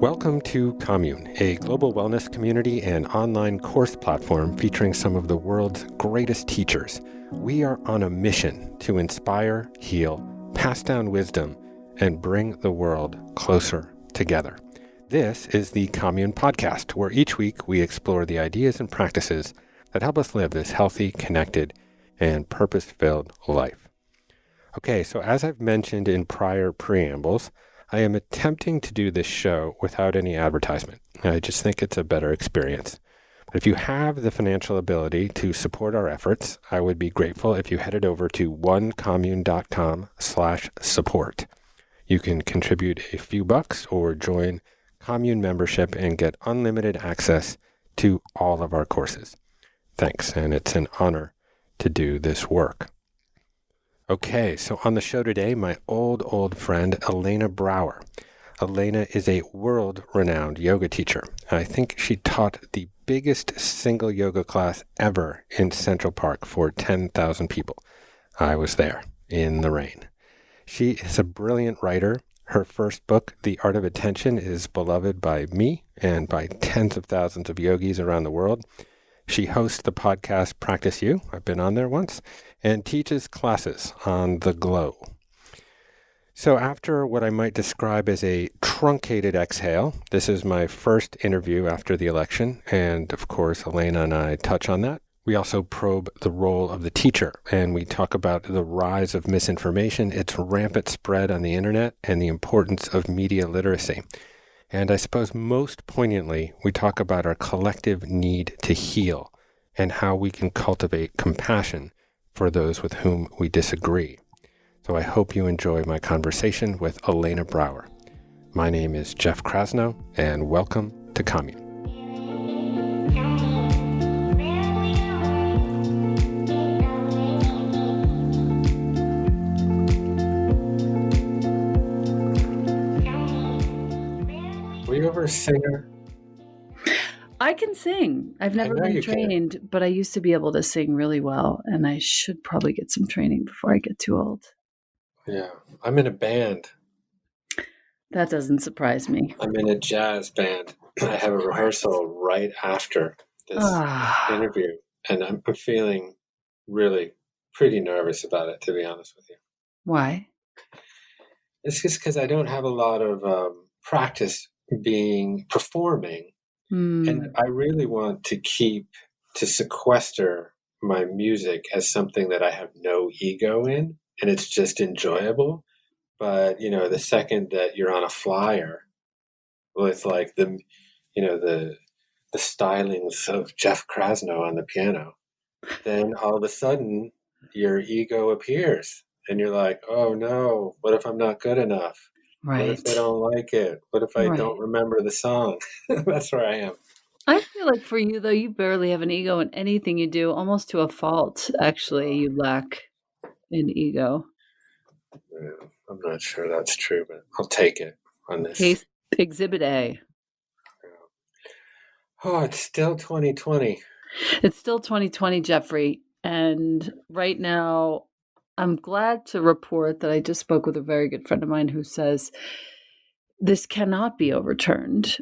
Welcome to Commune, a global wellness community and online course platform featuring some of the world's greatest teachers. We are on a mission to inspire, heal, pass down wisdom, and bring the world closer together. This is the Commune podcast, where each week we explore the ideas and practices that help us live this healthy, connected, and purpose-filled life. Okay, so as I've mentioned in prior preambles, I am attempting to do this show without any advertisement. I just think it's a better experience. But if you have the financial ability to support our efforts, I would be grateful if you headed over to onecommune.com/support. You can contribute a few bucks or join Commune membership and get unlimited access to all of our courses. Thanks, and it's an honor to do this work. Okay, so on the show today, my old friend, Elena Brower. Elena is a world-renowned yoga teacher. I think she taught the biggest single yoga class ever in Central Park for 10,000 people. I was there in the rain. She is a brilliant writer. Her first book, The Art of Attention, is beloved by me and by tens of thousands of yogis around the world. She hosts the podcast Practice You, I've been on there once, and teaches classes on the Glow. So after what I might describe as a truncated exhale, this is my first interview after the election, and of course Elena and I touch on that. We also probe the role of the teacher, and we talk about the rise of misinformation, its rampant spread on the internet, and the importance of media literacy. And I suppose most poignantly, we talk about our collective need to heal and how we can cultivate compassion for those with whom we disagree. So I hope you enjoy my conversation with Elena Brower. My name is Jeff Krasno, and welcome to Commune. Were you ever a singer? I can sing. I've never been trained, but I used to be able to sing really well, and I should probably get some training before I get too old. Yeah, I'm in a band. That doesn't surprise me. I'm in a jazz band. I have a rehearsal right after this interview, and I'm feeling really pretty nervous about it, to be honest with you. Why? It's just because I don't have a lot of practice performing. And I really want to sequester my music as something that I have no ego in, and it's just enjoyable. But, the second that you're on a flyer with like the stylings of Jeff Krasno on the piano, then all of a sudden your ego appears and you're like, oh no, what if I'm not good enough? Right. What if they don't like it? What if I don't remember the song? That's where I am. I feel like for you, though, you barely have an ego in anything you do, almost to a fault. Actually, you lack an ego. Yeah, I'm not sure that's true, but I'll take it on this. Case Exhibit A. Oh, it's still 2020. It's still 2020, Jeffrey. And right now, I'm glad to report that I just spoke with a very good friend of mine who says this cannot be overturned.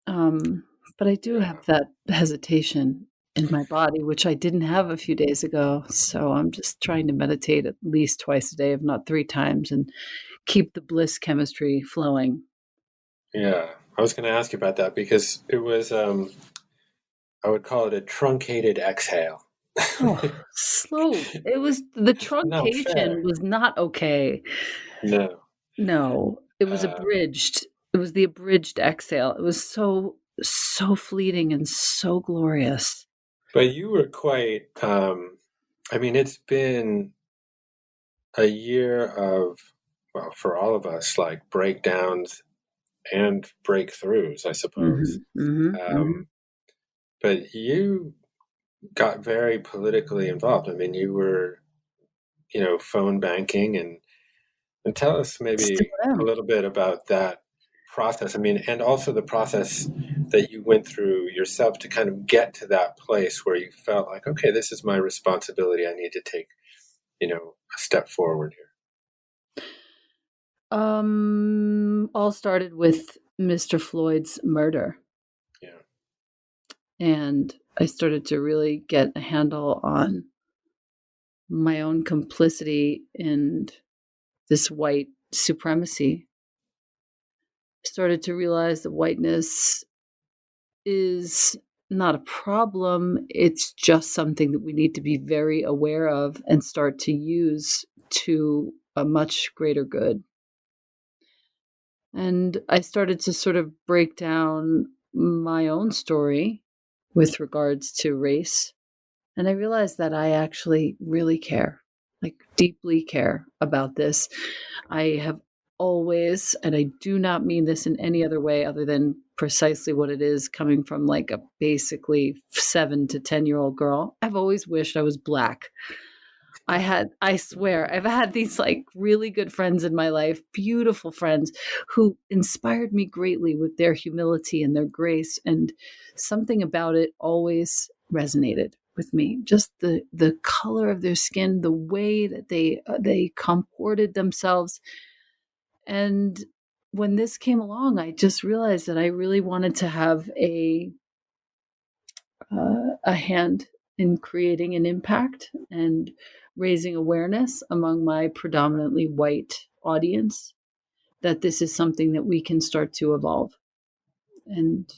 But I do have that hesitation in my body, which I didn't have a few days ago. So I'm just trying to meditate at least twice a day, if not 3 times, and keep the bliss chemistry flowing. Yeah, I was going to ask you about that because it was, I would call it a truncated exhale. Oh, slow. It was the truncation was not okay. No, it was abridged. It was the abridged exhale. It was so fleeting and so glorious. But you were quite, it's been a year of, well, for all of us, like breakdowns and breakthroughs, I suppose. But you got very politically involved. I mean, you were, phone banking and tell us maybe a little bit about that process. I mean, and also the process that you went through yourself to kind of get to that place where you felt like, okay, this is my responsibility. I need to take, a step forward here. All started with Mr. Floyd's murder. Yeah. And I started to really get a handle on my own complicity in this white supremacy. I started to realize that whiteness is not a problem. It's just something that we need to be very aware of and start to use to a much greater good. And I started to sort of break down my own story with regards to race. And I realized that I actually really care, like deeply care about this. I have always, and I do not mean this in any other way other than precisely what it is, coming from like a basically 7 to 10-year-old girl, I've always wished I was Black. I swear, I've had these like really good friends in my life, beautiful friends who inspired me greatly with their humility and their grace. And something about it always resonated with me. Just the color of their skin, the way that they comported themselves. And when this came along, I just realized that I really wanted to have a hand in creating an impact and raising awareness among my predominantly white audience that this is something that we can start to evolve. And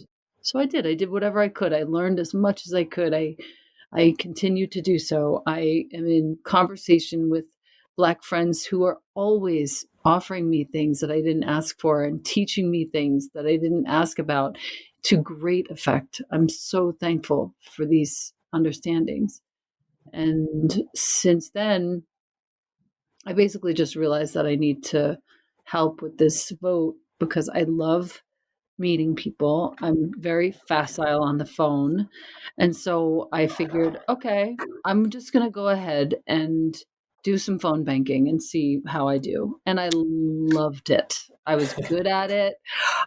so I did whatever I could. I learned as much as I could. I continue to do so. I am in conversation with Black friends who are always offering me things that I didn't ask for and teaching me things that I didn't ask about to great effect. I'm so thankful for these understandings. And since then, I basically just realized that I need to help with this vote because I love meeting people. I'm very facile on the phone. And so I figured, okay, I'm just going to go ahead and do some phone banking and see how I do. And I loved it. I was good at it.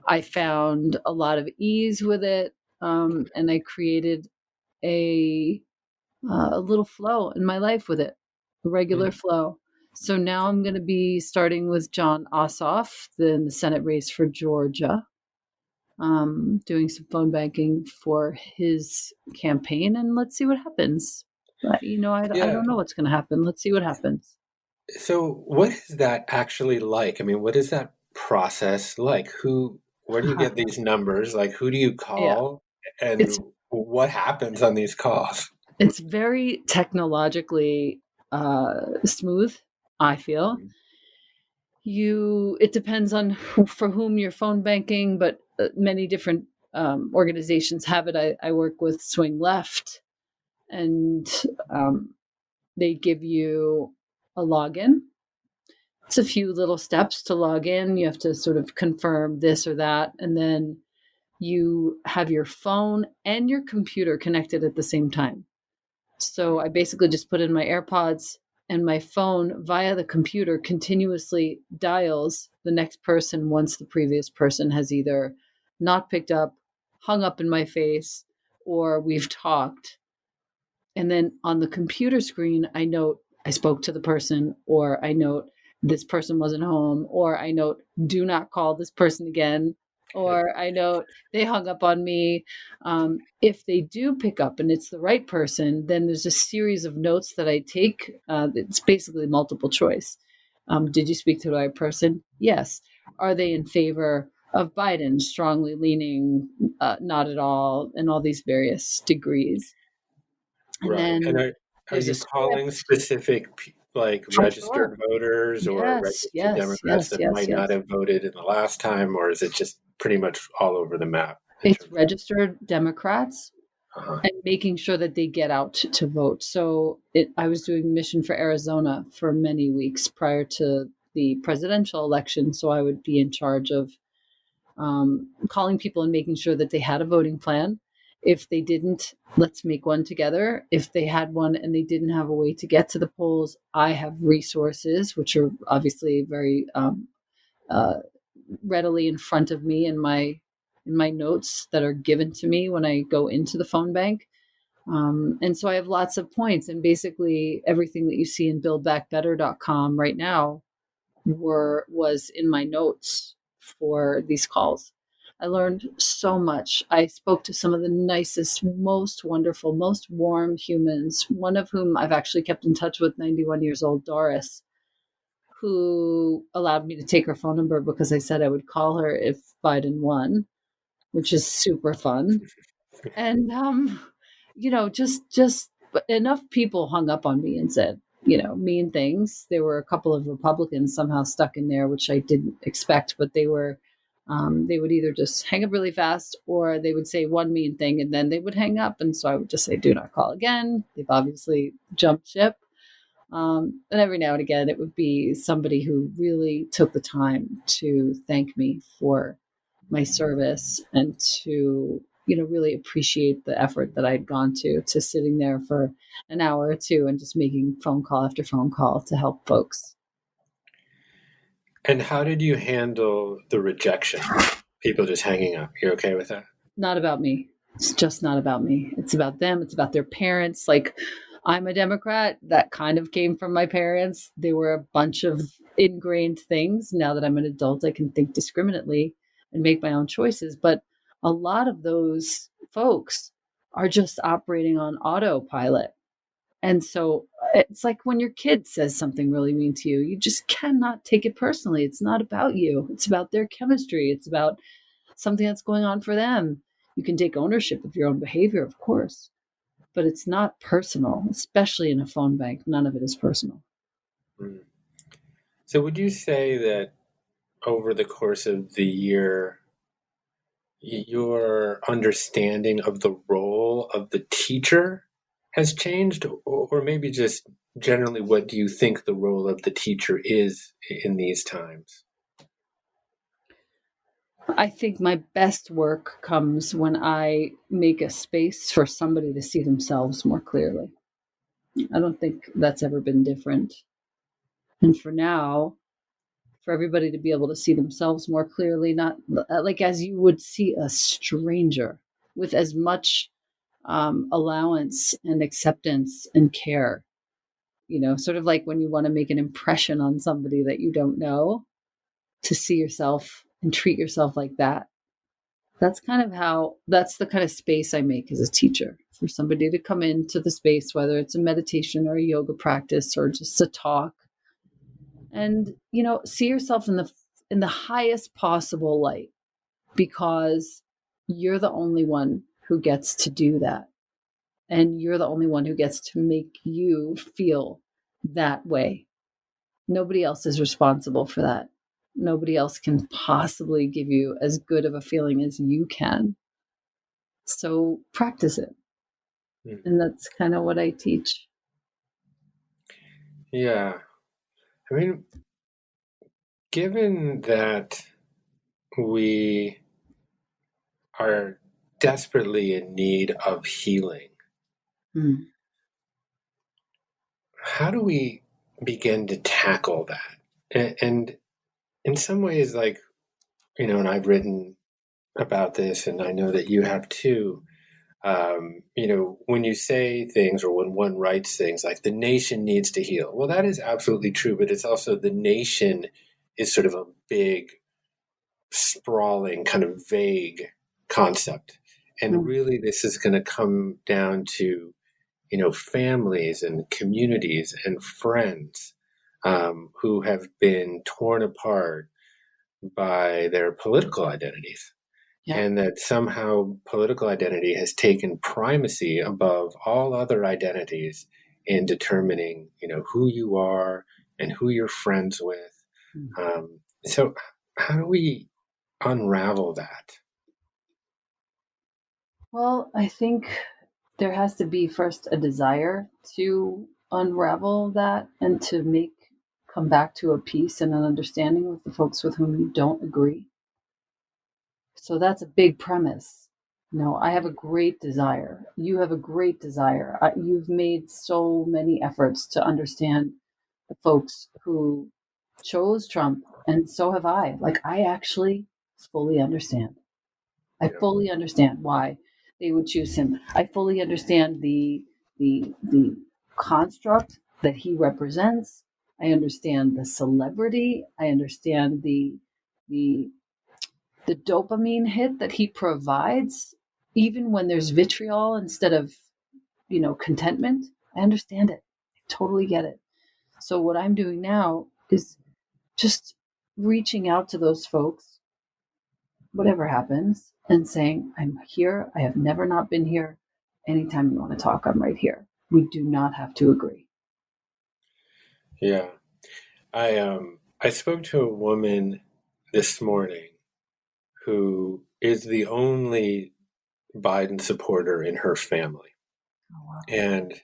I found a lot of ease with it. And I created a, a little flow in my life with it, a regular flow. So now I'm going to be starting with John Ossoff in the Senate race for Georgia, doing some phone banking for his campaign, and let's see what happens. But, I Yeah. don't know what's going to happen. Let's see what happens. So what is that actually like? I mean, what is that process like? Where do you get these numbers? Like, who do you Yeah, call? And it's what happens on these calls? it's very technologically smooth. I feel it depends on for whom you're phone banking, but many different organizations have it. I work with Swing Left, and um, they give you a login. It's a few little steps to log in. You have to sort of confirm this or that, and then you have your phone and your computer connected at the same time. So I basically just put in my AirPods, and my phone via the computer continuously dials the next person once the previous person has either not picked up, hung up in my face, or we've talked. And then on the computer screen, I note I spoke to the person, or I note this person wasn't home, or I note do not call this person again, or I note they hung up on me. If they do pick up and it's the right person, then there's a series of notes that I take. It's basically multiple choice. Did you speak to the right person? Yes. Are they in favor of Biden? Strongly leaning, not at all, and all these various degrees. And Right. And then are there's a you calling script. specific like Sure, registered sure. voters or Yes, registered yes, Democrats yes, that yes, might not yes. have voted in the last time, or is it just pretty much all over the map in It's terms registered Democrats of and making sure that they get out to vote. So I was doing mission for Arizona for many weeks prior to the presidential election. So I would be in charge of calling people and making sure that they had a voting plan. If they didn't, let's make one together. If they had one and they didn't have a way to get to the polls, I have resources, which are obviously very uh, readily in front of me in my notes that are given to me when I go into the phone bank. And so I have lots of points, and basically everything that you see in buildbackbetter.com right now was in my notes for these calls. I learned so much. I spoke to some of the nicest, most wonderful, most warm humans, one of whom I've actually kept in touch with, 91 years old, Doris, who allowed me to take her phone number because I said I would call her if Biden won, which is super fun. And just enough people hung up on me and said, mean things. There were a couple of Republicans somehow stuck in there, which I didn't expect, but they would either just hang up really fast or they would say one mean thing and then they would hang up. And so I would just say, do not call again. They've obviously jumped ship. And every now and again, it would be somebody who really took the time to thank me for my service and to, really appreciate the effort that I'd gone to sitting there for an hour or two and just making phone call after phone call to help folks. And how did you handle the rejection? People just hanging up. You're okay with that? Not about me. It's just not about me. It's about them. It's about their parents. Like, I'm a Democrat. That kind of came from my parents. They were a bunch of ingrained things. Now that I'm an adult, I can think discriminately and make my own choices. But a lot of those folks are just operating on autopilot. And so it's like when your kid says something really mean to you, you just cannot take it personally. It's not about you. It's about their chemistry. It's about something that's going on for them. You can take ownership of your own behavior, of course, but it's not personal, especially in a phone bank. None of it is personal. So would you say that over the course of the year, your understanding of the role of the teacher has changed, or maybe just generally, what do you think the role of the teacher is in these times? I think my best work comes when I make a space for somebody to see themselves more clearly. I don't think that's ever been different. And for now, for everybody to be able to see themselves more clearly, not like as you would see a stranger, with as much allowance and acceptance and care. Sort of like when you want to make an impression on somebody that you don't know, to see yourself and treat yourself like that. That's the kind of space I make as a teacher, for somebody to come into the space, whether it's a meditation or a yoga practice or just a talk, and see yourself in the highest possible light, because you're the only one who gets to do that, and you're the only one who gets to make you feel that way. Nobody else is responsible for that. Nobody else can possibly give you as good of a feeling as you can. So practice it. And that's kind of what I teach. Yeah. I mean, given that we are desperately in need of healing, how do we begin to tackle that? And in some ways, and I've written about this, and I know that you have too. When you say things, or when one writes things like the nation needs to heal, well, that is absolutely true, but it's also, the nation is sort of a big, sprawling, kind of vague concept. And really, this is going to come down to, families and communities and friends who have been torn apart by their political identities. Yeah. And that somehow political identity has taken primacy above all other identities in determining, who you are and who you're friends with. So how do we unravel that? Well, I think there has to be first a desire to unravel that and to come back to a peace and an understanding with the folks with whom you don't agree. So that's a big premise. I have a great desire. You have a great desire. You've made so many efforts to understand the folks who chose Trump, and so have I. Like, I actually fully understand. I fully understand why they would choose him. I fully understand the construct that he represents. I understand the celebrity. I understand the the dopamine hit that he provides, even when there's vitriol instead of, contentment, I understand it. I totally get it. So what I'm doing now is just reaching out to those folks, whatever happens, and saying, I'm here. I have never not been here. Anytime you want to talk, I'm right here. We do not have to agree. Yeah. I spoke to a woman this morning who is the only Biden supporter in her family. Oh, wow. And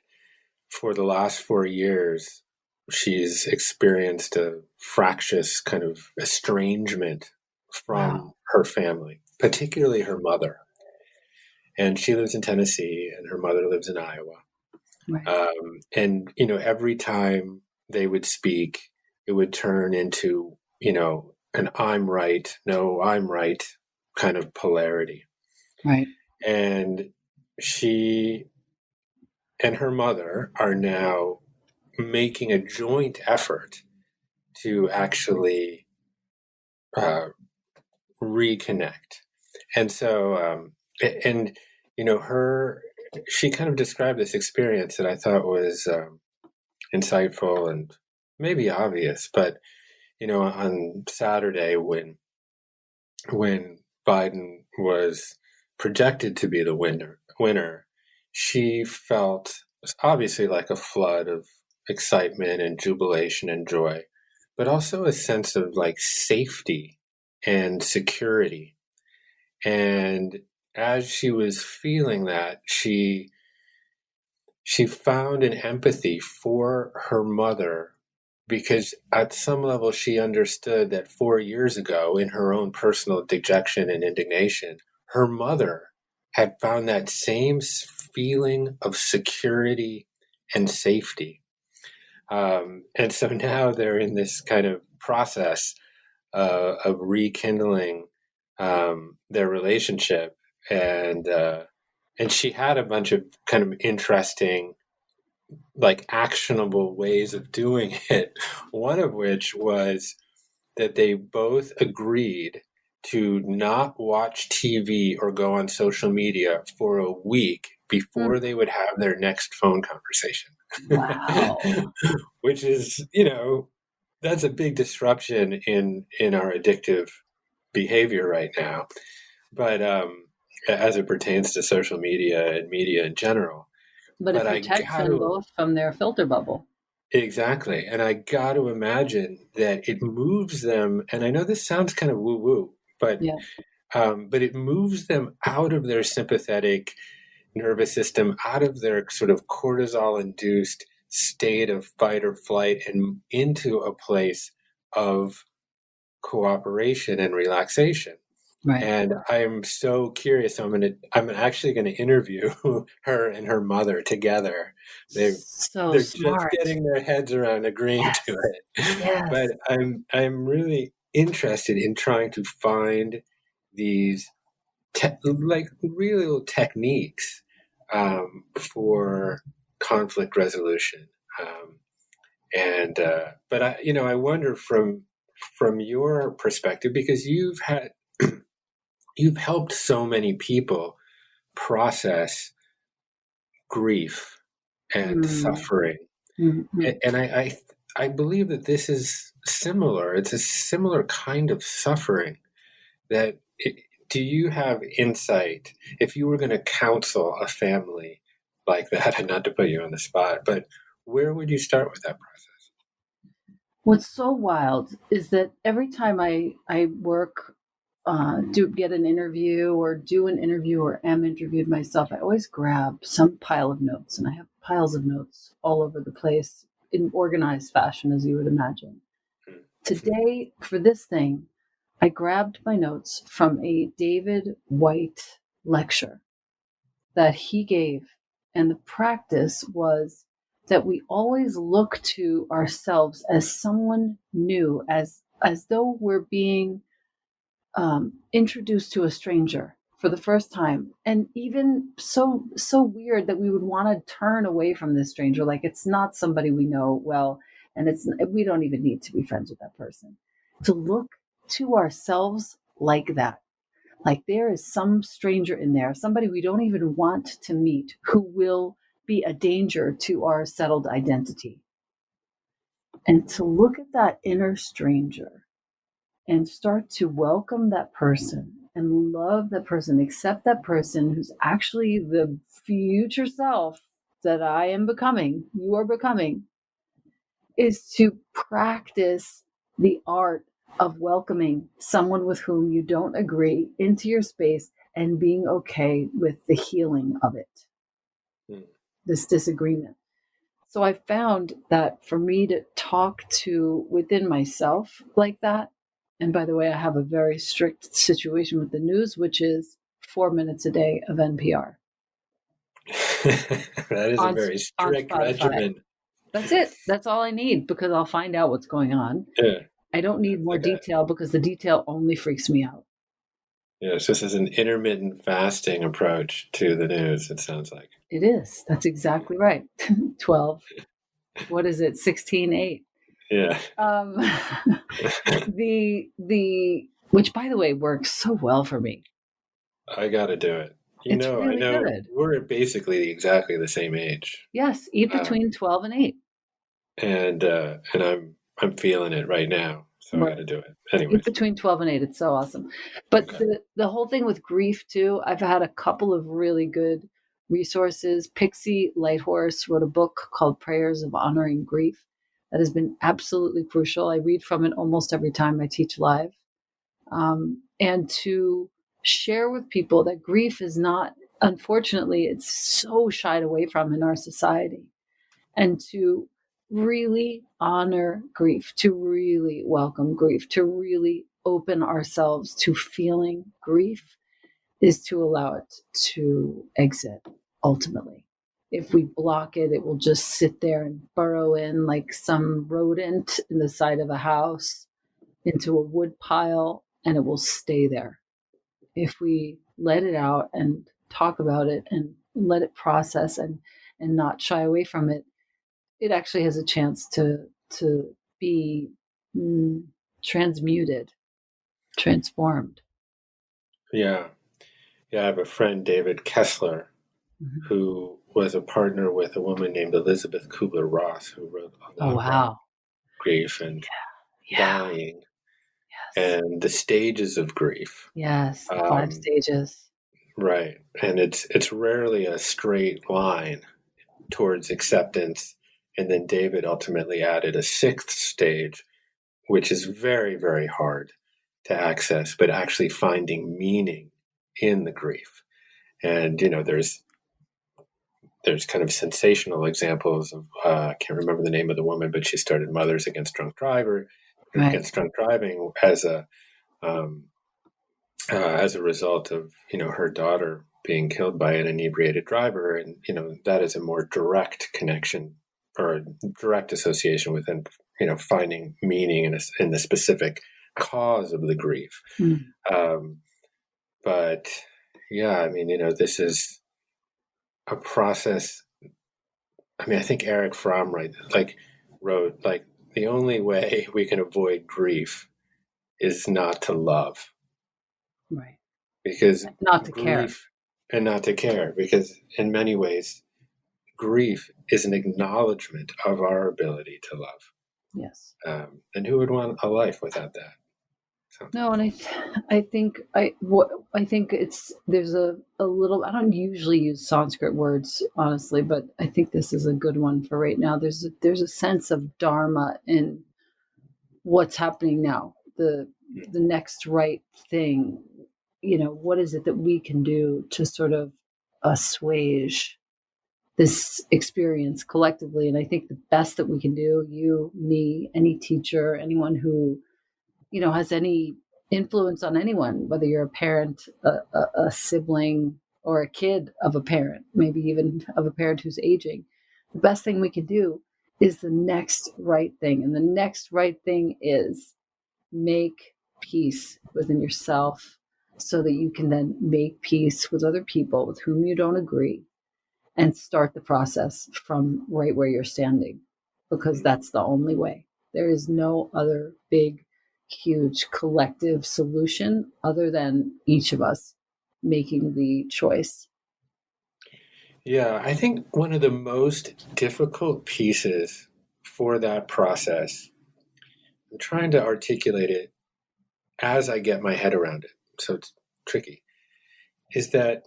for the last 4 years, she's experienced a fractious kind of estrangement from her family, particularly her mother. And she lives in Tennessee and her mother lives in Iowa. Right. And, every time they would speak, it would turn into, an I'm right, no, I'm right kind of polarity. Right. And she and her mother are now making a joint effort to actually reconnect. And so, she kind of described this experience that I thought was insightful and maybe obvious, but on Saturday when Biden was projected to be the winner, she felt obviously like a flood of excitement and jubilation and joy, but also a sense of like safety and security. And as she was feeling that, she found an empathy for her mother because at some level she understood that 4 years ago, in her own personal dejection and indignation, her mother had found that same feeling of security and safety. And so now they're in this kind of process of rekindling their relationship. And she had a bunch of kind of interesting, like actionable ways of doing it. One of which was that they both agreed to not watch TV or go on social media for a week before they would have their next phone conversation. Wow. Which is, that's a big disruption in our addictive behavior right now. But as it pertains to social media and media in general. But it I protects got them to both from their filter bubble. exactly, and I got to imagine that it moves them. And I know this sounds kind of woo woo, but Yeah. but it moves them out of their sympathetic nervous system, out of their sort of cortisol induced state of fight or flight, and into a place of cooperation and relaxation. Right. And I'm so curious. I'm actually gonna interview her and her mother together. They're So they're just smart. getting their heads around agreeing Yes. to it. Yes. But I'm really interested in trying to find these like real little techniques for conflict resolution. But I wonder from your perspective, because you've helped so many people process grief and suffering. Mm-hmm. And I believe that this is similar. It's a similar kind of suffering that do you have insight if you were going to counsel a family like that, and not to put you on the spot, but where would you start with that process? What's so wild is that every time I work, do get an interview or do an interview or am interviewed myself, I always grab some pile of notes, and I have piles of notes all over the place in organized fashion, as you would imagine. Today, for this thing, I grabbed my notes from a David White lecture that he gave. And the practice was that we always look to ourselves as someone new, as though we're being introduced to a stranger for the first time, and even so weird that we would want to turn away from this stranger, like it's not somebody we know well, and we don't even need to be friends with that person. To look to ourselves like that, Like there is some stranger in there, somebody we don't even want to meet, who will be a danger to our settled identity. And to look at that inner stranger and start to welcome that person and love that person, accept that person who's actually the future self that I am becoming, you are becoming, is to practice the art of welcoming someone with whom you don't agree into your space and being okay with the healing of it, this disagreement. So I found that for me to talk to within myself like that, and by the way, I have a very strict situation with the news, which is 4 minutes a day of NPR. That is a very strict regimen. That's it. That's all I need, because I'll find out what's going on. Yeah. I don't need more detail, because the detail only freaks me out. Yes, this is an intermittent fasting approach to the news, it sounds like. It is. That's exactly right. 12. What is it? 16:8. Yeah. Which, by the way, works so well for me. I got to do it. It's really I know good. we're basically exactly the same age. Yes, eat between 12 and 8. And I'm feeling it right now, so I got to do it. Anyways. Eat between 12 and 8. It's so awesome. But the whole thing with grief too, I've had a couple of really good resources. Pixie Lighthorse wrote a book called Prayers of Honoring Grief that has been absolutely crucial. I read from it almost every time I teach live. And to share with people that grief is not, unfortunately, it's so shied away from in our society. And to really honor grief, to really welcome grief, to really open ourselves to feeling grief is to allow it to exit ultimately. If we block it, it will just sit there and burrow in like some rodent in the side of a house into a wood pile, and it will stay there. If we let it out and talk about it and let it process and not shy away from it, it actually has a chance to be transmuted, transformed. Yeah. I have a friend, David Kessler, who was a partner with a woman named Elizabeth Kubler-Ross, who wrote a lot about grief and dying and the stages of grief. Yes, the 5 stages. Right. And it's rarely a straight line towards acceptance. And then David ultimately added a 6th stage, which is very, very hard to access, but actually finding meaning in the grief. And, there's kind of sensational examples of, I can't remember the name of the woman, but she started Mothers Against Drunk Driving as a result of, her daughter being killed by an inebriated driver. And, that is a more direct connection or a direct association within, finding meaning in the specific cause of the grief. But yeah, this is a process. I think Eric Fromm wrote, the only way we can avoid grief is not to love. Right. Because not to care. And not to care, because in many ways, grief is an acknowledgement of our ability to love. Yes. And who would want a life without that? No, and I think there's a little. I don't usually use Sanskrit words, honestly, but I think this is a good one for right now. There's a sense of dharma in what's happening now. The next right thing. What is it that we can do to sort of assuage this experience collectively? And I think the best that we can do, you, me, any teacher, anyone who has any influence on anyone, whether you're a parent, a sibling, or a kid of a parent, maybe even of a parent who's aging, the best thing we can do is the next right thing. And the next right thing is make peace within yourself so that you can then make peace with other people with whom you don't agree and start the process from right where you're standing, because that's the only way. There is no other big huge collective solution other than each of us making the choice. Yeah, I think one of the most difficult pieces for that process, I'm trying to articulate it as I get my head around it, so it's tricky, is that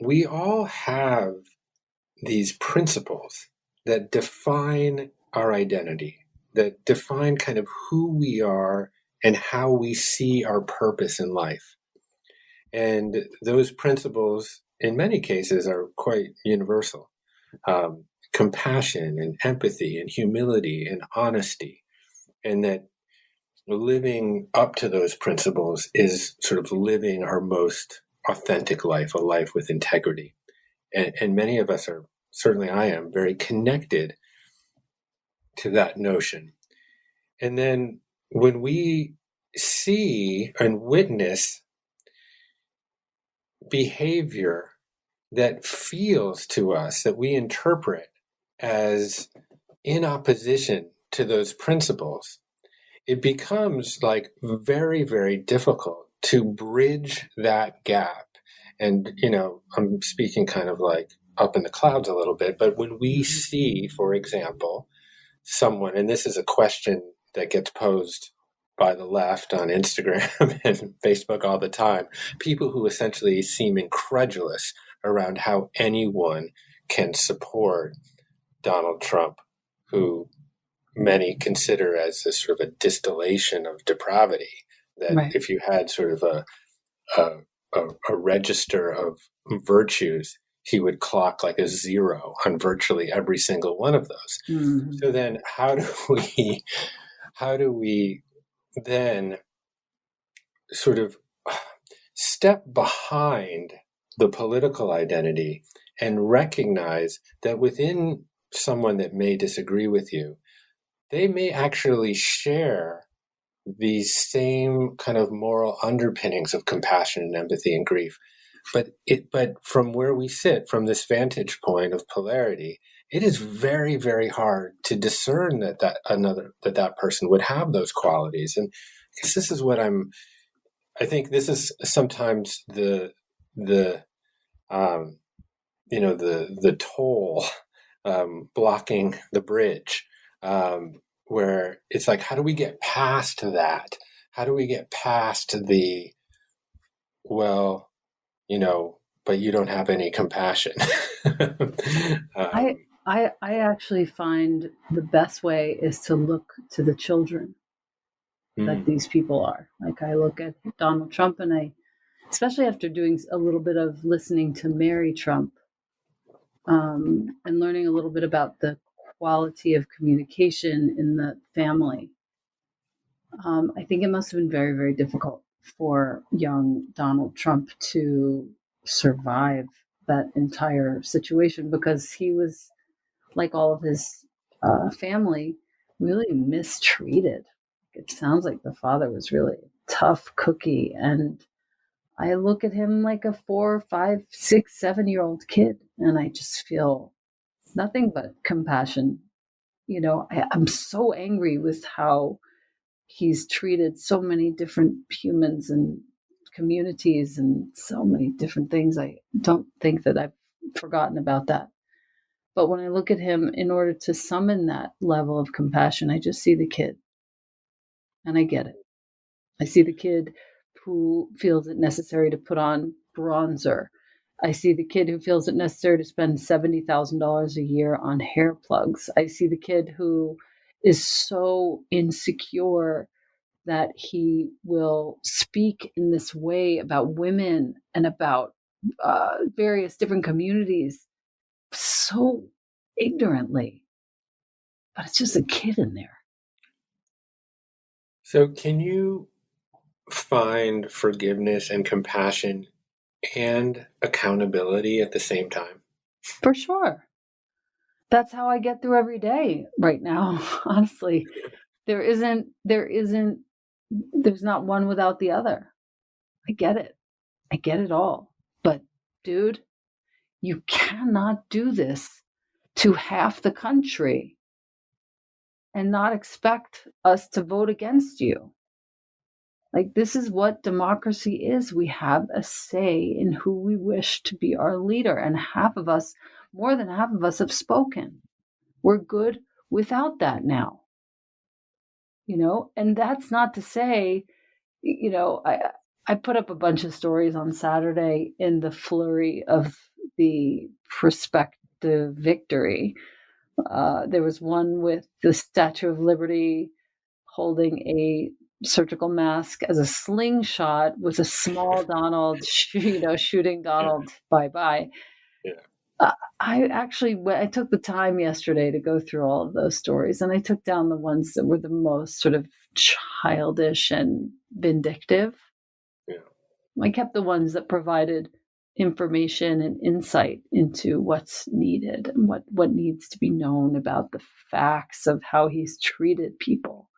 we all have these principles that define our identity, that define kind of who we are and how we see our purpose in life. And those principles, in many cases, are quite universal. Compassion and empathy and humility and honesty. And that living up to those principles is sort of living our most authentic life, a life with integrity. And many of us are, certainly I am, very connected to that notion. And then when we see and witness behavior that feels to us, that we interpret as in opposition to those principles, it becomes like very, very difficult to bridge that gap. And, I'm speaking kind of like up in the clouds a little bit, but when we see, for example, someone, and this is a question that gets posed by the left on Instagram and Facebook all the time, people who essentially seem incredulous around how anyone can support Donald Trump, who many consider as a sort of a distillation of depravity, that Right. if you had sort of a register of virtues, he would clock like a 0 on virtually every single one of those. Mm-hmm. So then how do we then sort of step behind the political identity and recognize that within someone that may disagree with you, they may actually share these same kind of moral underpinnings of compassion and empathy and grief. But from where we sit, from this vantage point of polarity, it is very, very hard to discern that person would have those qualities. And I guess this is what I think this is sometimes the toll blocking the bridge, where it's like, how do we get past that? How do we get past the, well, but you don't have any compassion? I actually find the best way is to look to the children that these people are. Like, I look at Donald Trump, and I, especially after doing a little bit of listening to Mary Trump, and learning a little bit about the quality of communication in the family, I think it must have been very, very difficult for young Donald Trump to survive that entire situation, because he was, like all of his family, really mistreated. It sounds like the father was really a tough cookie. And I look at him like a 4, 5, 6, 7-year-old kid, and I just feel nothing but compassion. I'm so angry with how he's treated so many different humans and communities and so many different things. I don't think that I've forgotten about that. But when I look at him, in order to summon that level of compassion, I just see the kid. And I get it. I see the kid who feels it necessary to put on bronzer. I see the kid who feels it necessary to spend $70,000 a year on hair plugs. I see the kid who is so insecure that he will speak in this way about women and about various different communities so ignorantly. But it's just a kid in there. So can you find forgiveness and compassion and accountability at the same time? For sure. That's how I get through every day right now. Honestly, there's not one without the other. I get it all. But dude, you cannot do this to half the country and not expect us to vote against you. Like, this is what democracy is. We have a say in who we wish to be our leader. And more than half of us have spoken. We're good without that now. And that's not to say, I put up a bunch of stories on Saturday in the flurry of the prospective victory. There was one with the Statue of Liberty holding a surgical mask as a slingshot with a small Donald, shooting Donald bye-bye. Yeah. I took the time yesterday to go through all of those stories, and I took down the ones that were the most sort of childish and vindictive. Yeah. I kept the ones that provided information and insight into what's needed and what needs to be known about the facts of how he's treated people.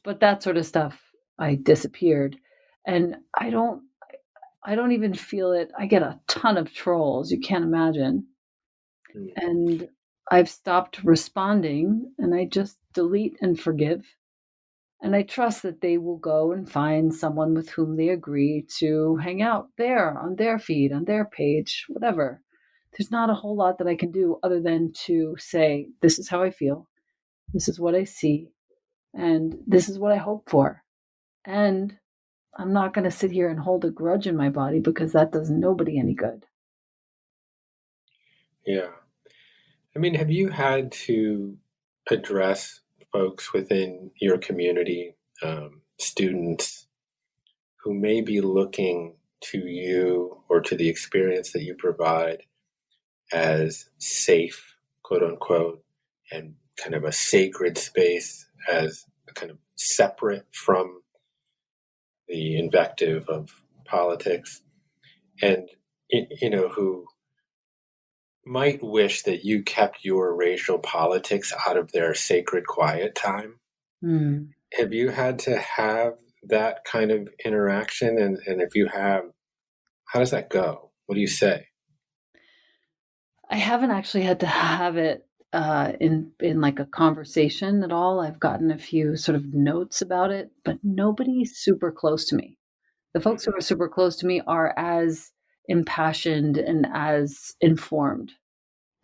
But that sort of stuff, I disappeared. And I don't even feel it. I get a ton of trolls, you can't imagine. And I've stopped responding, and I just delete and forgive. And I trust that they will go and find someone with whom they agree to hang out there on their feed, on their page, whatever. There's not a whole lot that I can do other than to say, this is how I feel. This is what I see. And this is what I hope for. And I'm not going to sit here and hold a grudge in my body, because that does nobody any good. Yeah. I mean, have you had to address folks within your community, students, who may be looking to you or to the experience that you provide as safe, quote unquote, and kind of a sacred space, as kind of separate from the invective of politics, and who might wish that you kept your racial politics out of their sacred quiet time? Have you had to have that kind of interaction? And if you have, how does that go? What do you say? I haven't actually had to have it in like a conversation at all. I've gotten a few sort of notes about it, but nobody's super close to me. The folks who are super close to me are as impassioned and as informed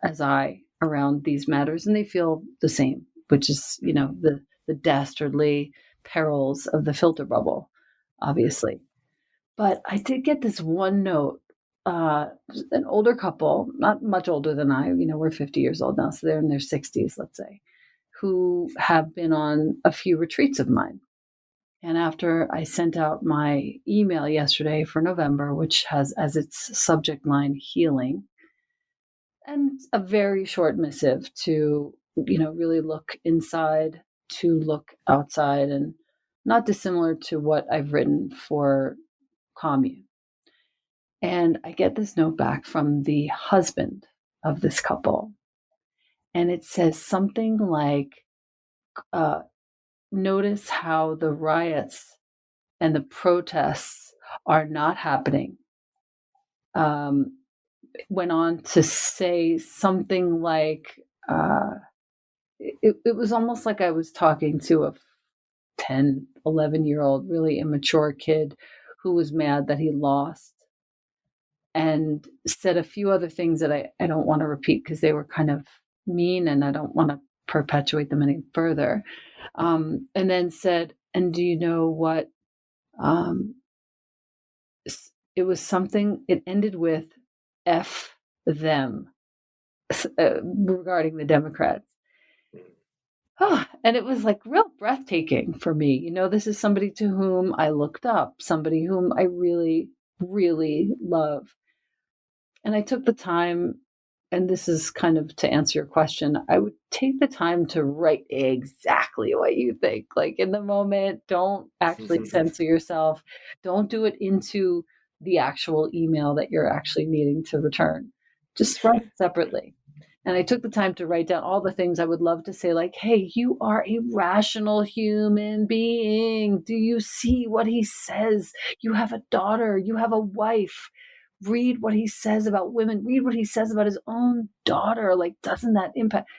as I around these matters, and they feel the same, which is, the dastardly perils of the filter bubble, obviously. But I did get this one note, an older couple, not much older than I, we're 50 years old now, so they're in their 60s, let's say, who have been on a few retreats of mine. And after I sent out my email yesterday for November, which has as its subject line healing, and a very short missive to, really look inside, to look outside, and not dissimilar to what I've written for Commune. And I get this note back from the husband of this couple. And it says something like, notice how the riots and the protests are not happening. Went on to say something like, it was almost like I was talking to a 10, 11-year-old, really immature kid who was mad that he lost, and said a few other things that I don't want to repeat because they were kind of mean and I don't want to perpetuate them any further. And then said, and do you know what? It was something, it ended with F them, regarding the Democrats. Oh, and it was like real breathtaking for me. This is somebody to whom I looked up, somebody whom I really, really love. And I took the time, and this is kind of to answer your question, I would take the time to write exactly what you think. Like, in the moment, don't actually censor yourself. Don't do it into the actual email that you're actually needing to return. Just write it separately. And I took the time to write down all the things I would love to say, like, hey, you are a rational human being. Do you see what he says? You have a daughter, you have a wife. Read what he says about women. Read what he says about his own daughter. Like, doesn't that impact?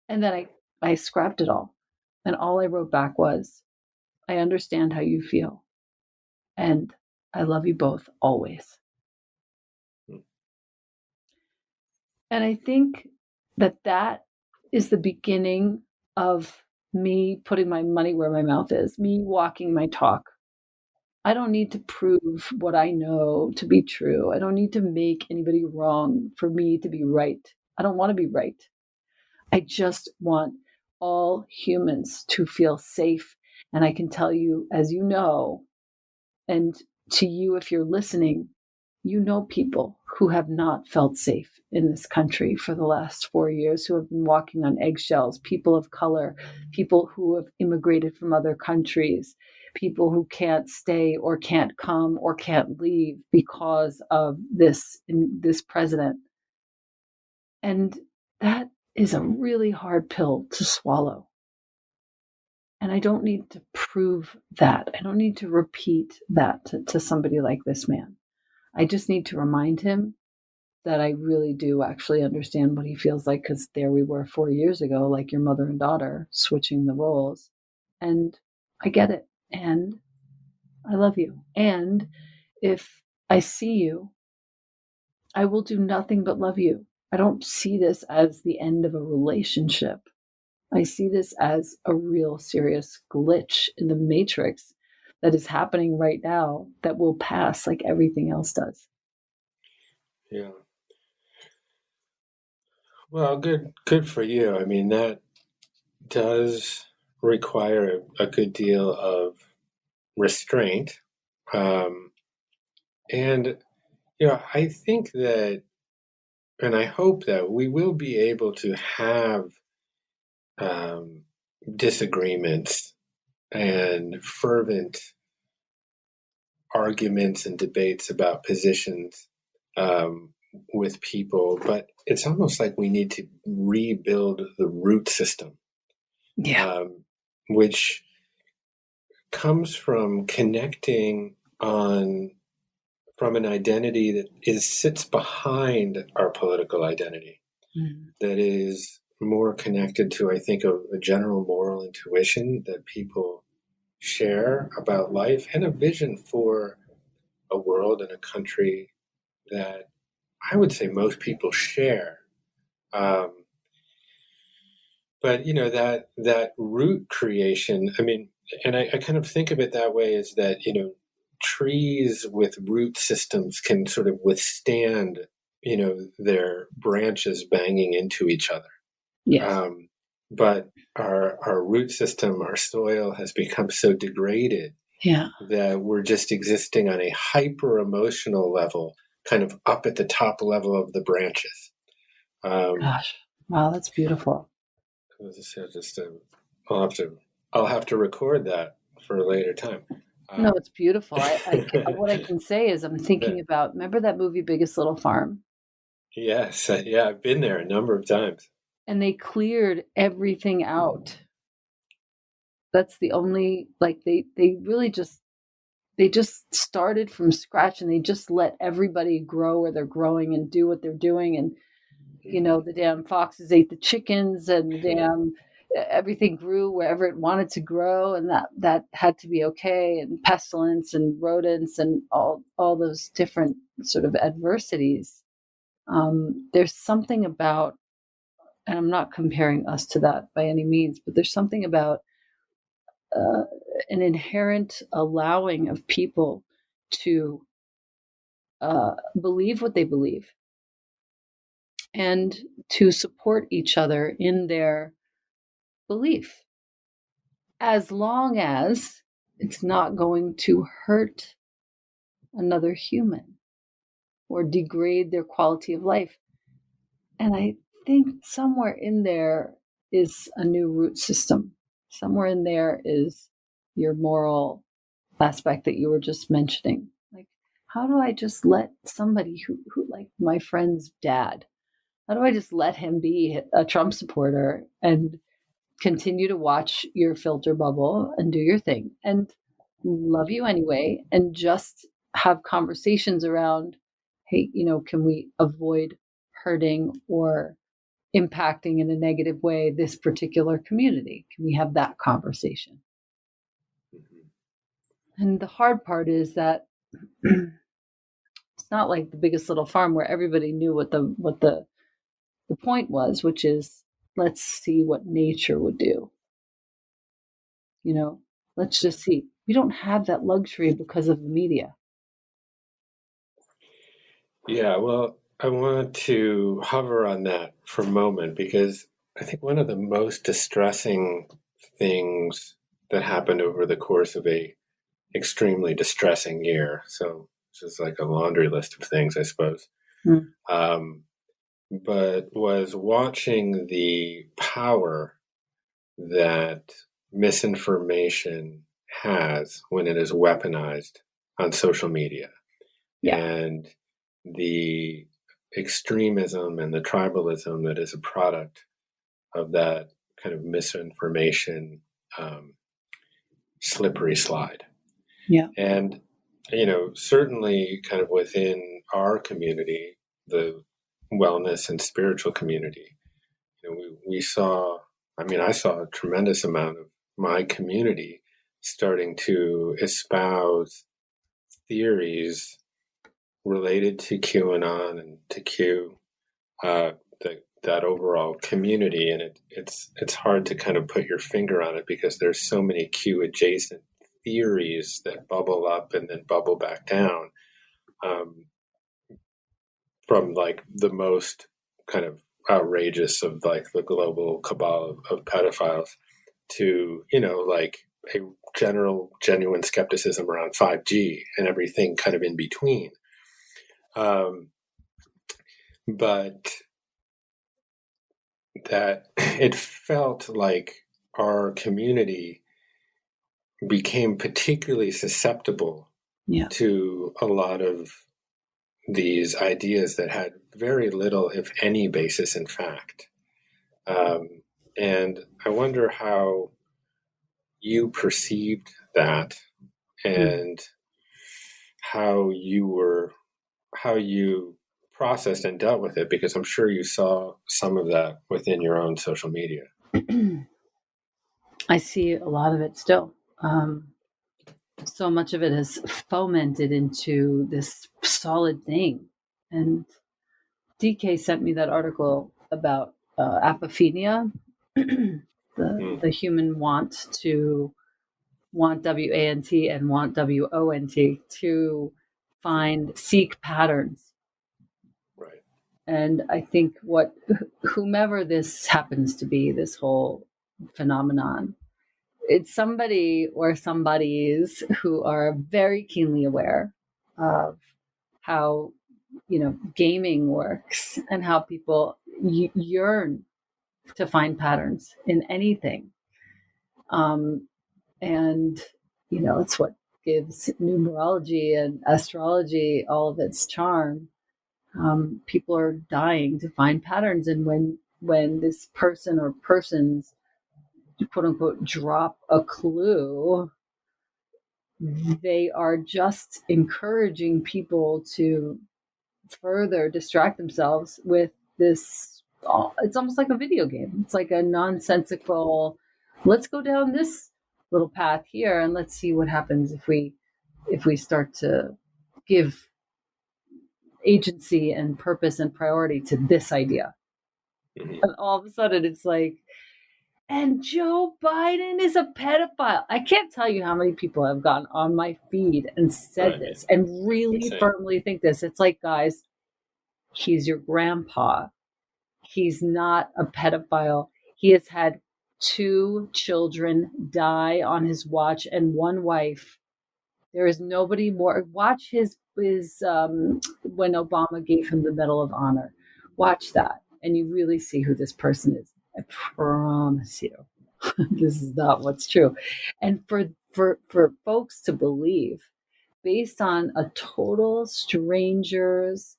And then I scrapped it all. And all I wrote back was, I understand how you feel. And I love you both always. And I think that is the beginning of me putting my money where my mouth is, me walking my talk. I don't need to prove what I know to be true. I don't need to make anybody wrong for me to be right. I don't want to be right. I just want all humans to feel safe. And I can tell you, as you know, and to you, if you're listening, you know people who have not felt safe in this country for the last 4 years, who have been walking on eggshells, people of color, people who have immigrated from other countries, people who can't stay or can't come or can't leave because of this president. And that is a really hard pill to swallow. And I don't need to prove that. I don't need to repeat that to somebody like this man. I just need to remind him that I really do actually understand what he feels like, because there we were 4 years ago, like your mother and daughter, switching the roles. And I get it. And I love you. And if I see you, I will do nothing but love you. I don't see this as the end of a relationship. I see this as a real serious glitch in the matrix that is happening right now that will pass like everything else does. Yeah. Well, good for you. I mean, that does require a good deal of restraint. And, I think that, and I hope that we will be able to have disagreements and fervent arguments and debates about positions with people, but it's almost like we need to rebuild the root system, which comes from connecting from an identity that sits behind our political identity, that is more connected to, I think, a general moral intuition that people share about life and a vision for a world and a country that I would say most people share. But that root creation, I mean, and I kind of think of it that way, is that, trees with root systems can sort of withstand, their branches banging into each other. Yes. But our root system, our soil, has become so degraded that we're just existing on a hyper emotional level, kind of up at the top level of the branches. Gosh, wow, that's beautiful. I'll have to record that for a later time. No, it's beautiful. What I can say is I'm thinking about, remember that movie Biggest Little Farm? Yes, yeah, I've been there a number of times. And they cleared everything out. That's the only, they really just started from scratch, and they just let everybody grow where they're growing and do what they're doing. And, the damn foxes ate the chickens, and the damn everything grew wherever it wanted to grow. And that had to be okay. And pestilence and rodents and all those different sort of adversities. There's something about, and I'm not comparing us to that by any means, but there's something about an inherent allowing of people to believe what they believe and to support each other in their belief, as long as it's not going to hurt another human or degrade their quality of life. And I think somewhere in there is a new root system. Somewhere in there is your moral aspect that you were just mentioning. Like, how do I just let somebody who like my friend's dad, how do I just let him be a Trump supporter and continue to watch your filter bubble and do your thing and love you anyway, and just have conversations around, hey, can we avoid hurting or impacting in a negative way this particular community? Can we have that conversation? And the hard part is that it's not like The Biggest Little Farm where everybody knew what the point was, which is, let's see what nature would do. Let's just see. We don't have that luxury because of the media. Yeah, well, I want to hover on that for a moment because I think one of the most distressing things that happened over the course of a extremely distressing year, so this is like a laundry list of things, I suppose, but was watching the power that misinformation has when it is weaponized on social media. Yeah. And the extremism and the tribalism that is a product of that kind of misinformation slippery slide. Yeah. And, certainly kind of within our community, the wellness and spiritual community, we saw, I saw a tremendous amount of my community starting to espouse theories related to QAnon and to Q, that overall community, and it's hard to kind of put your finger on it because there's so many Q adjacent theories that bubble up and then bubble back down, from like the most kind of outrageous of like the global cabal of pedophiles to like a general genuine skepticism around 5G and everything kind of in between. But that it felt like our community became particularly susceptible to a lot of these ideas that had very little, if any, basis in fact. And I wonder how you perceived that and how you processed and dealt with it, because I'm sure you saw some of that within your own social media. I see a lot of it still. So much of it has fomented into this solid thing. And DK sent me that article about Apophenia, the human want WANT and want WONT to seek patterns. Right. And I think whomever this happens to be, this whole phenomenon, it's somebody or somebodies who are very keenly aware of how gaming works and how people yearn to find patterns in anything, and it's what gives numerology and astrology all of its charm. People are dying to find patterns, and when this person or persons, quote unquote, drop a clue, they are just encouraging people to further distract themselves with this. It's almost like a video game. It's like a nonsensical, let's go down this little path here and let's see what happens if we start to give agency and purpose and priority to this idea. And all of a sudden it's like, and Joe Biden is a pedophile. I can't tell you how many people have gone on my feed and said this and really firmly think this. It's like, guys, he's your grandpa. He's not a pedophile. He has had 2 children die on his watch and 1 wife. There is nobody more. Watch his when Obama gave him the Medal of Honor. Watch that, and you really see who this person is. I promise you, this is not what's true. And for folks to believe, based on a total stranger's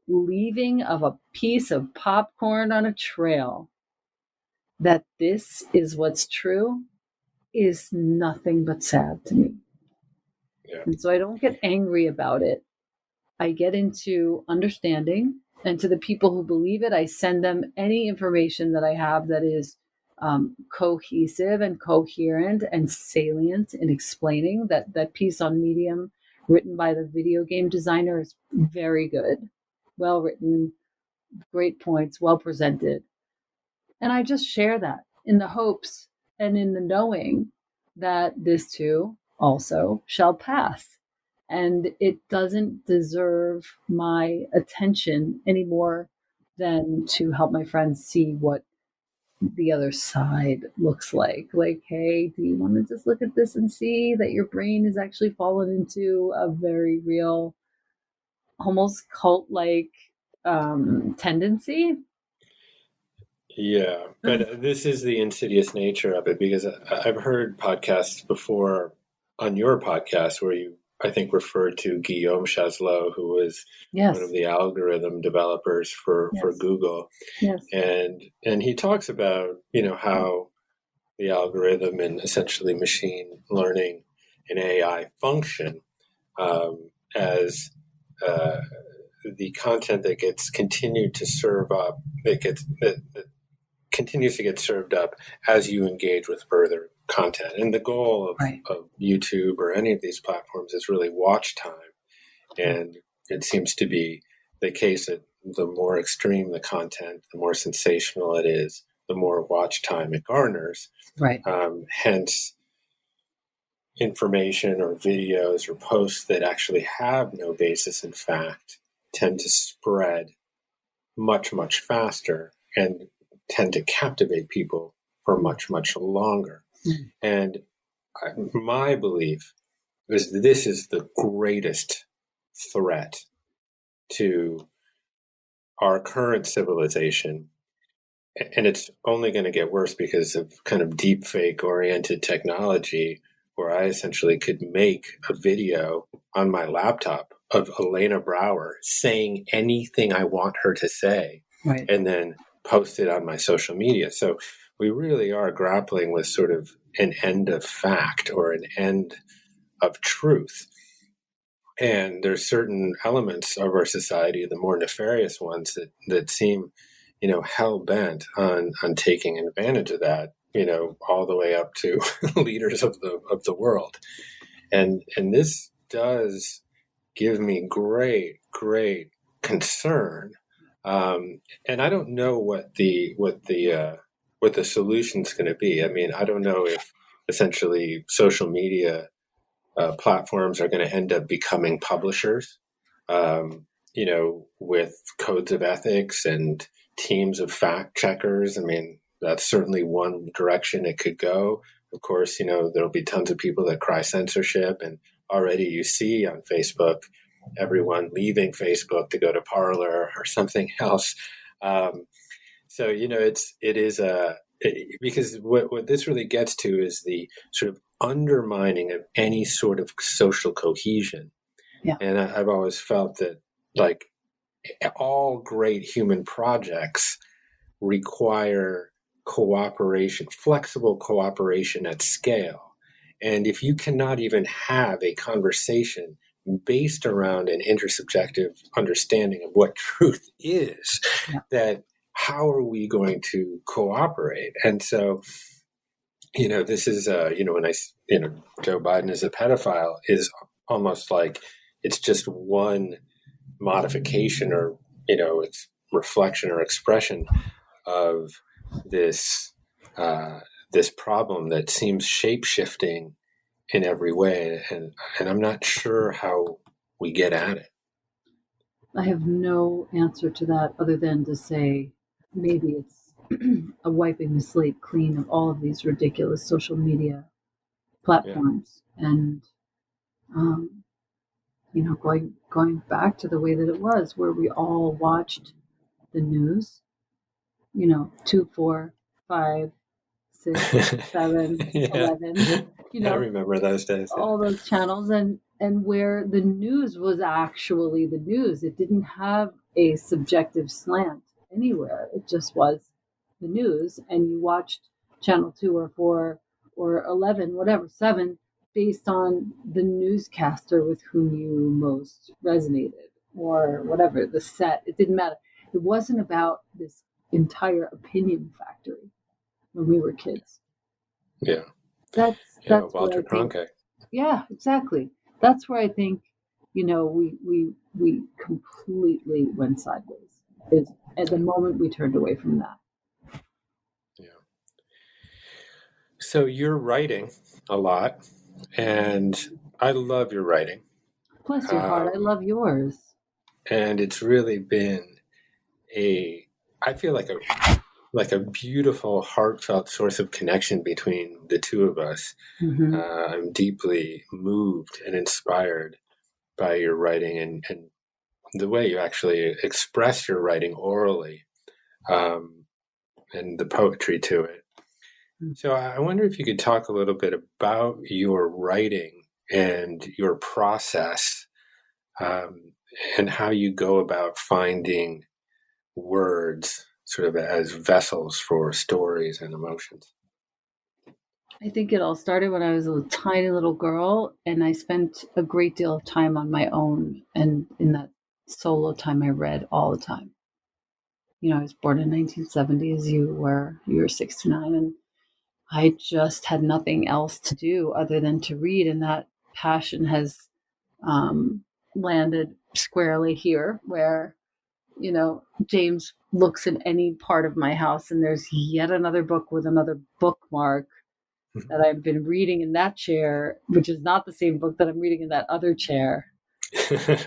leaving of a piece of popcorn on a trail, that this is what's true, is nothing but sad to me. Yeah. And so I don't get angry about it. I get into understanding, and to the people who believe it, I send them any information that I have that is cohesive and coherent and salient in explaining. That piece on Medium written by the video game designer is very good, well written, great points, well presented. And I just share that in the hopes and in the knowing that this too also shall pass. And it doesn't deserve my attention any more than to help my friends see what the other side looks like. Like, hey, do you want to just look at this and see that your brain has actually fallen into a very real, almost cult-like tendency? Yeah, but this is the insidious nature of it, because I've heard podcasts before on your podcast where you, I think, referred to Guillaume Chaslot, who was Yes. one of the algorithm developers for Google. Yes. And he talks about, how the algorithm and essentially machine learning and AI function as the content that gets continued to serve up, that continues to get served up as you engage with further content. And the goal of YouTube or any of these platforms is really watch time. And it seems to be the case that the more extreme the content, the more sensational it is, the more watch time it garners. Right. Hence, information or videos or posts that actually have no basis in fact tend to spread much, much faster and tend to captivate people for much, much longer. Mm. And my belief is that this is the greatest threat to our current civilization. And it's only going to get worse because of kind of deep fake oriented technology, where I essentially could make a video on my laptop of Elena Brower saying anything I want her to say, right, and then post it on my social media. So we really are grappling with sort of an end of fact or an end of truth. And there's certain elements of our society, the more nefarious ones, that seem, hell-bent on taking advantage of that, all the way up to leaders of the world. And this does give me great, great concern. And I don't know what the solution's going to be. I mean, I don't know if essentially social media platforms are going to end up becoming publishers, with codes of ethics and teams of fact checkers. I mean, that's certainly one direction it could go. Of course, there'll be tons of people that cry censorship, and already you see on Facebook everyone leaving Facebook to go to Parler or something else. So, because what this really gets to is the sort of undermining of any sort of social cohesion. Yeah. And I've always felt that, like, all great human projects require cooperation, flexible cooperation at scale. And if you cannot even have a conversation based around an intersubjective understanding of what truth is, that how are we going to cooperate? And so, this is, when Joe Biden is a pedophile is almost like it's just one modification or, it's reflection or expression of this problem that seems shape-shifting in every way. And I'm not sure how we get at it. I have no answer to that other than to say maybe it's a wiping the slate clean of all of these ridiculous social media platforms. Yeah. And, going back to the way that it was, where we all watched the news, 2, 4, 5, 6, 7, yeah. 11. I remember those days. Yeah. All those channels, and where the news was actually the news. It didn't have a subjective slant anywhere. It just was the news, and you watched channel 2 or 4 or 11, whatever, 7, based on the newscaster with whom you most resonated, or whatever, the set. It didn't matter. It wasn't about this entire opinion factory. when we were kids. Yeah. That's Walter where I think, Cronkite. yeah, exactly. That's where I think, we completely went sideways. Is at the moment we turned away from that. Yeah. So you're writing a lot, and I love your writing. Bless your heart, I love yours. And it's really been I feel like a beautiful, heartfelt source of connection between the two of us. Mm-hmm. I'm deeply moved and inspired by your writing and the way you actually express your writing orally, and the poetry to it. So I wonder if you could talk a little bit about your writing and your process, and how you go about finding words sort of as vessels for stories and emotions. I think it all started when I was a tiny little girl, and I spent a great deal of time on my own. And in that solo time, I read all the time. I was born in 1970, as you were. You were 69, and I just had nothing else to do other than to read. And that passion has landed squarely here, where James looks in any part of my house, and there's yet another book with another bookmark that I've been reading in that chair, which is not the same book that I'm reading in that other chair. I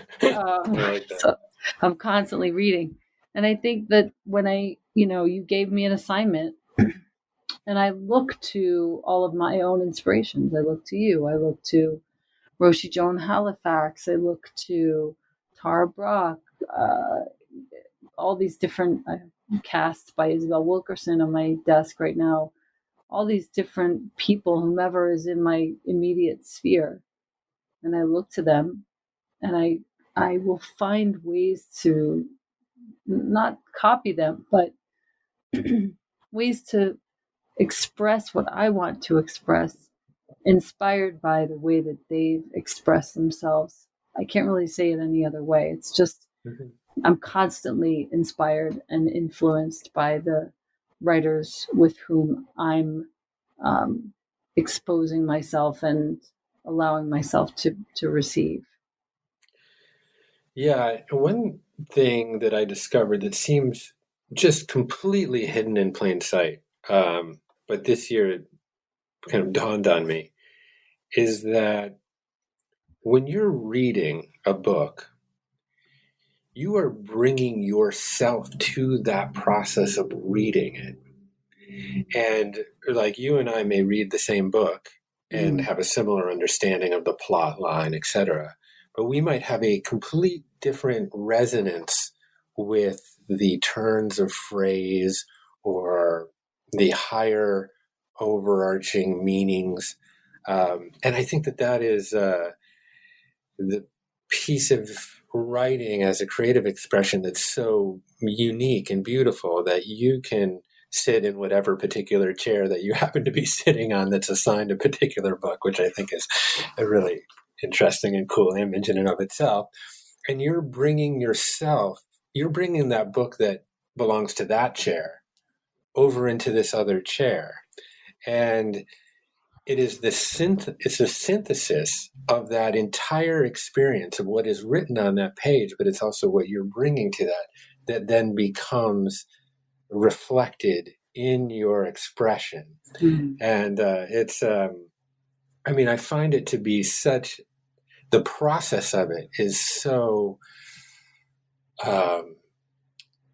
like that. So I'm constantly reading. And I think that when you gave me an assignment, and I look to all of my own inspirations. I look to you. I look to Roshi Joan Halifax. I look to Tara Brach. All these different casts by Isabel Wilkerson on my desk right now. All these different people, whomever is in my immediate sphere. And I look to them, and I will find ways to not copy them, but ways to express what I want to express, inspired by the way that they've expressed themselves. I can't really say it any other way. It's just, I'm constantly inspired and influenced by the writers with whom I'm exposing myself and allowing myself to receive. Yeah, one thing that I discovered that seems just completely hidden in plain sight, but this year it kind of dawned on me, is that when you're reading a book, you are bringing yourself to that process of reading it. And like you and I may read the same book and have a similar understanding of the plot line, etc., but we might have a complete different resonance with the turns of phrase or the higher overarching meanings. And I think that is the piece of writing as a creative expression that's so unique and beautiful, that you can sit in whatever particular chair that you happen to be sitting on that's assigned a particular book, which I think is a really interesting and cool image in and of itself. And you're bringing that book that belongs to that chair over into this other chair. And it is it's a synthesis of that entire experience of what is written on that page, but it's also what you're bringing to that then becomes reflected in your expression. And it's I find it to be the process of it is so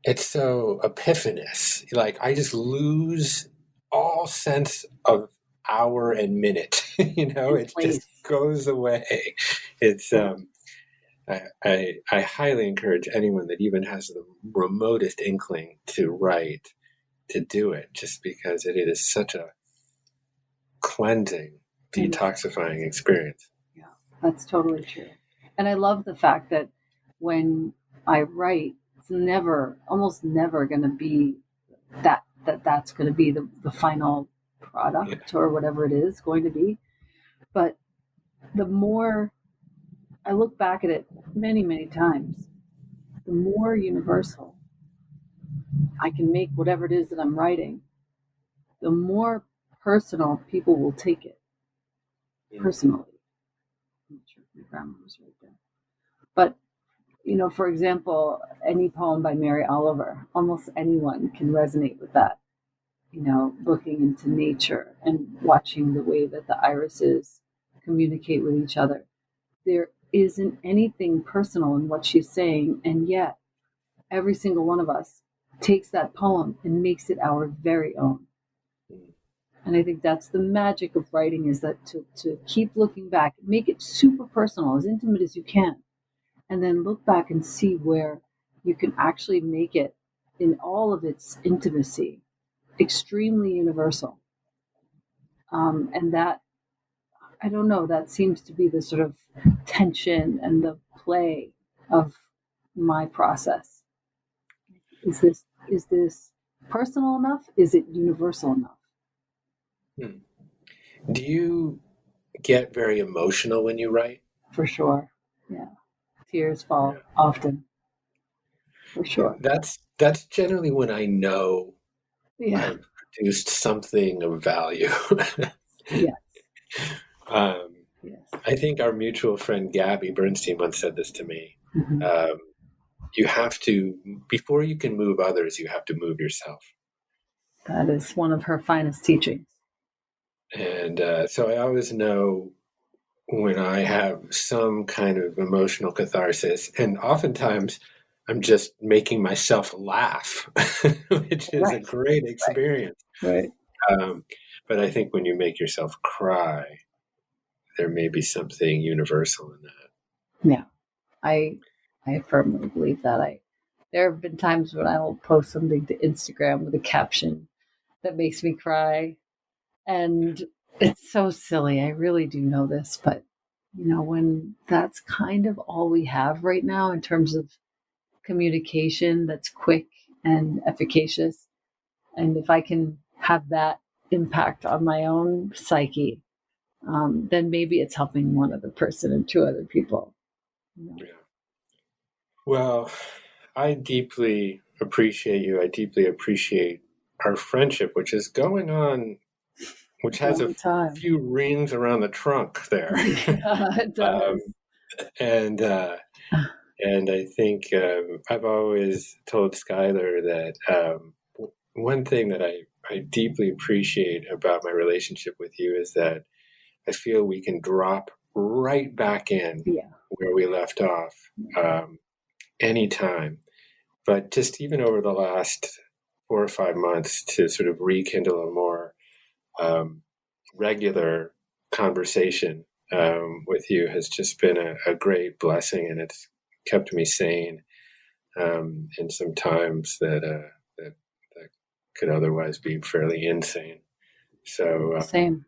it's so epiphanous. Like, I just lose all sense of hour and minute. It just goes away. It's I highly encourage anyone that even has the remotest inkling to write to do it, just because it is such a cleansing, detoxifying experience. Yeah, that's totally true. And I love the fact that when I write, it's almost never going to be that's going to be the final product or whatever it is going to be. But the more I look back at it many, many times, the more universal I can make whatever it is that I'm writing. the more personal people will take it. Personally. I'm not sure if my grammar was right there. But, for example, any poem by Mary Oliver, almost anyone can resonate with that. Looking into nature and watching the way that the irises communicate with each other. There isn't anything personal in what she's saying, and yet every single one of us takes that poem and makes it our very own. And I think that's the magic of writing, is that to keep looking back, make it super personal, as intimate as you can, and then look back and see where you can actually make it, in all of its intimacy, extremely universal. And that, I don't know, that seems to be the sort of tension and the play of my process. Is this personal enough? Is it universal enough? Do you get very emotional when you write? For sure. Yeah. Tears fall often. For sure. That's generally when I know I've produced something of value. Yes. Yes. I think our mutual friend Gabby Bernstein once said this to me. Mm-hmm. You have to, before you can move others, you have to move yourself. That is one of her finest teachings. And so I always know when I have some kind of emotional catharsis, and oftentimes I'm just making myself laugh, which is a great experience. Right. But I think when you make yourself cry, there may be something universal in that. Yeah, I firmly believe that. There have been times when I will post something to Instagram with a caption that makes me cry, and it's so silly. I really do know this, but when that's kind of all we have right now in terms of communication that's quick and efficacious, and if I can have that impact on my own psyche, then maybe it's helping one other person and two other people. Yeah. Well, I deeply appreciate you. I deeply appreciate our friendship, which is going on, which has a few rings around the trunk there. Yeah, it does. And I think I've always told Skylar that one thing that I deeply appreciate about my relationship with you is that I feel we can drop right back in where we left off anytime. But just even over the last 4 or 5 months, to sort of rekindle a more regular conversation with you has just been a great blessing, and it's kept me sane in some times that could otherwise be fairly insane. So same.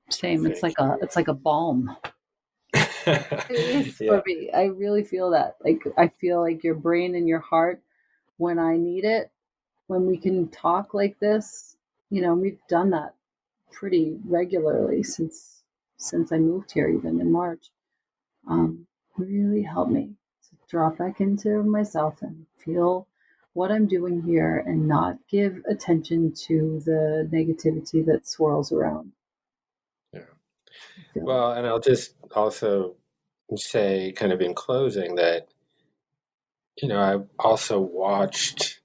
It's like a balm. It is for me. I really feel that. Like, I feel like your brain and your heart, when I need it, when we can talk like this, we've done that pretty regularly since I moved here, even in March. Really helped me to drop back into myself and feel what I'm doing here and not give attention to the negativity that swirls around. Yeah. Well, and I'll just also say, kind of in closing, that I've also watched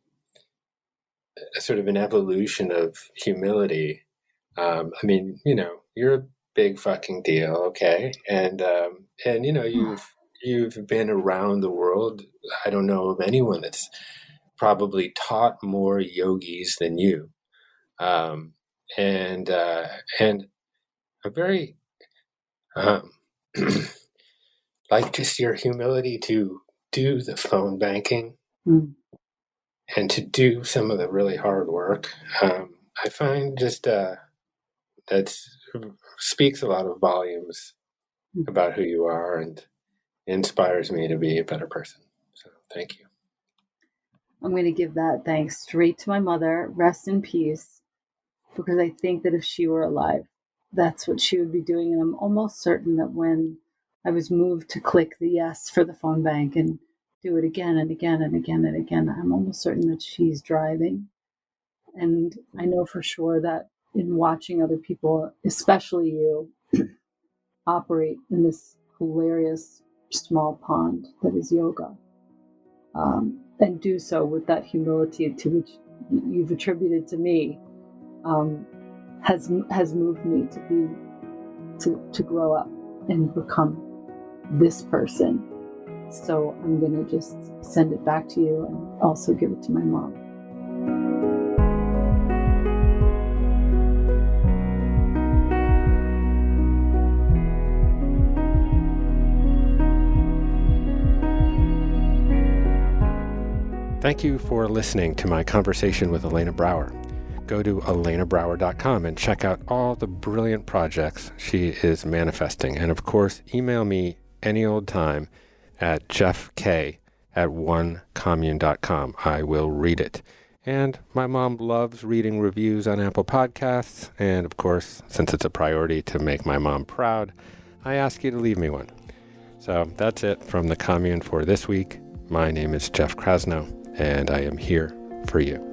sort of an evolution of humility. I mean, you're a big fucking deal, okay? And you've been around the world. I don't know of anyone that's probably taught more yogis than you. And a very like just your humility to do the phone banking and to do some of the really hard work. I find just that speaks a lot of volumes about who you are and inspires me to be a better person. So thank you. I'm going to give that thanks straight to my mother. Rest in peace. Because I think that if she were alive, that's what she would be doing. And I'm almost certain that when I was moved to click the yes for the phone bank and do it again and again and again and again, I'm almost certain that she's driving. And I know for sure that in watching other people, especially you, operate in this hilarious small pond that is yoga, and do so with that humility to which you've attributed to me, has moved me to grow up and become this person. So I'm going to just send it back to you and also give it to my mom. Thank you for listening to my conversation with Elena Brower. Go to elenabrower.com and check out all the brilliant projects she is manifesting. And of course, email me any old time at jeffk@onecommune.com. I will read it. And my mom loves reading reviews on Apple Podcasts. And of course, since it's a priority to make my mom proud, I ask you to leave me one. So that's it from the Commune for this week. My name is Jeff Krasno, and I am here for you.